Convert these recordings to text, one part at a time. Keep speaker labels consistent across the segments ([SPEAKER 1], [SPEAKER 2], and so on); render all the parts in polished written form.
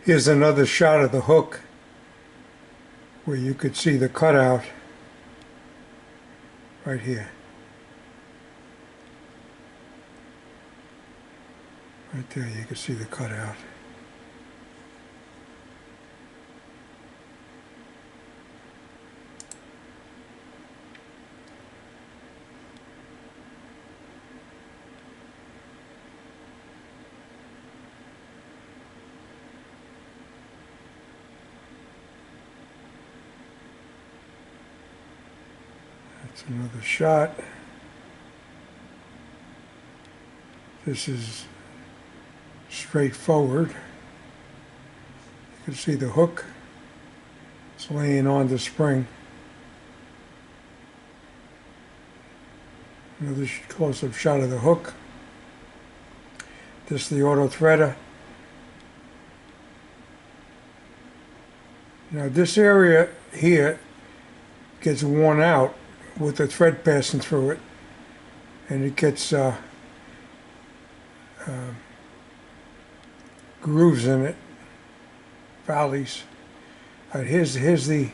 [SPEAKER 1] Here's another shot of the hook where you could see the cutout right here. Right there you can see the cutout. That's another shot. This is straightforward. You can see the hook. It's laying on the spring. Another close-up shot of the hook. This is the auto threader. Now this area here gets worn out with the thread passing through it, and it gets grooves in it, valleys. Here's the,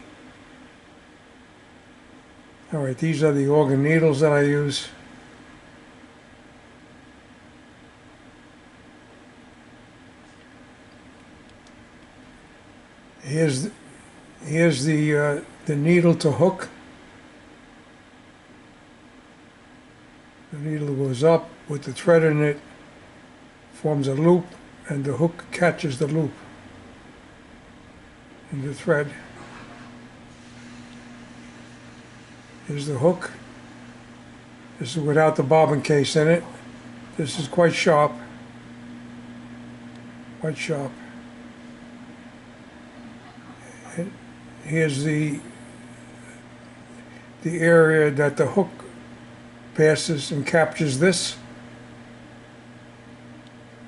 [SPEAKER 1] all right, these are the organ needles that I use. Here's the needle to hook. The needle goes up with the thread in it, forms a loop, and the hook catches the loop in the thread. Here's the hook. This is without the bobbin case in it. This is quite sharp. Quite sharp. And here's the area that the hook passes and captures this.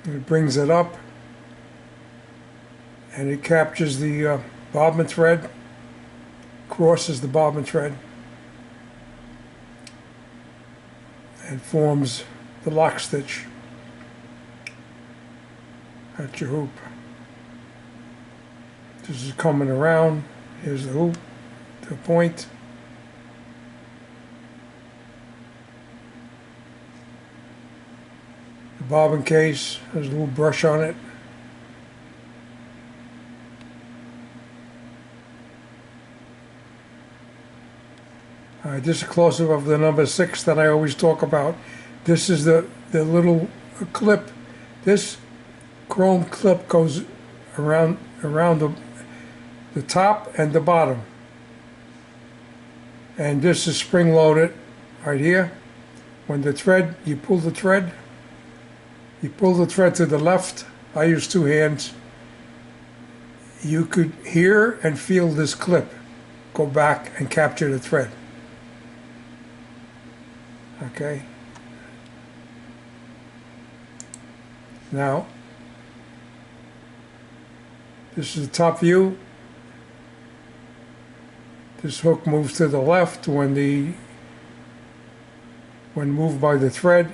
[SPEAKER 1] And it brings it up, and it captures the bobbin thread, crosses the bobbin thread, and forms the lock stitch at your hoop. This is coming around. Here's the hoop, the point. The bobbin case has a little brush on it. This is a close-up of the number 6 that I always talk about. This is the little clip. This chrome clip goes around the top and the bottom. And this is spring-loaded right here. When the thread, you pull the thread to the left. I use 2 hands. You could hear and feel this clip go back and capture the thread. Okay. Now, this is the top view. This hook moves to the left when moved by the thread.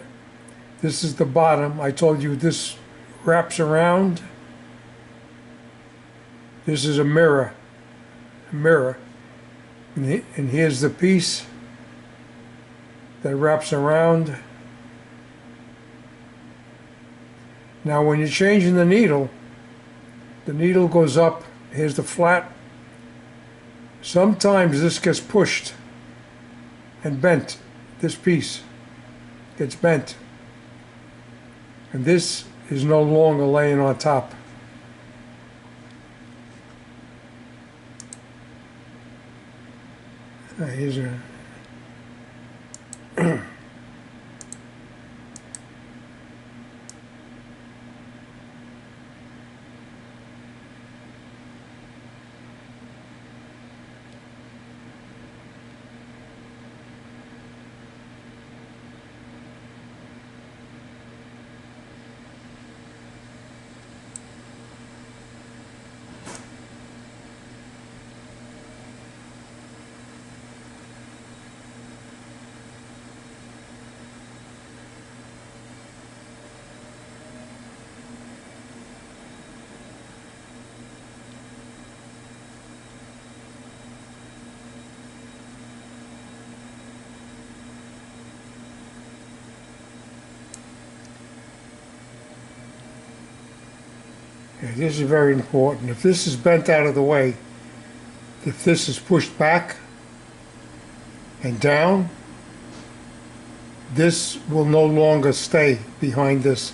[SPEAKER 1] This is the bottom. I told you this wraps around. This is a mirror. And here's the piece that wraps around. Now when you're changing the needle goes up. Here's the flat. Sometimes this gets pushed and bent. This piece gets bent. And this is no longer laying on top. Here's a Okay, this is very important. If this is bent out of the way, if this is pushed back and down, this will no longer stay behind this.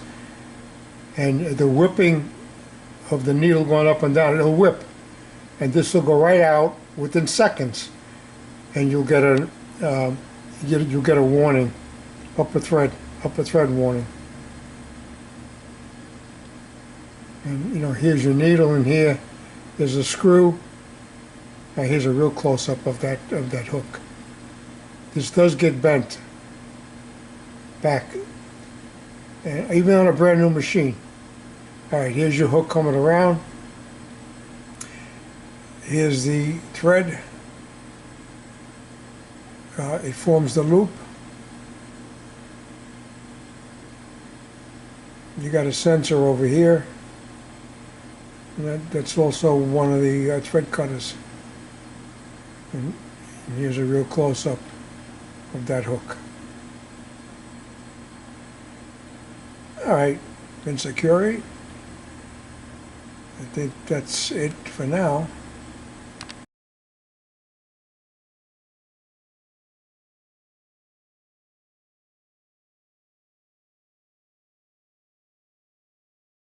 [SPEAKER 1] And the whipping of the needle going up and down, it'll whip. And this will go right out within seconds. And you'll get you'll get a warning, upper thread warning. And here's your needle, and here there's a screw. Now here's a real close-up of that hook. This does get bent back, and even on a brand new machine. All right, here's your hook coming around. Here's the thread. It forms the loop. You got a sensor over here. And that's also one of the thread cutters. And here's a real close-up of that hook. All right, been secure. I think that's it for now.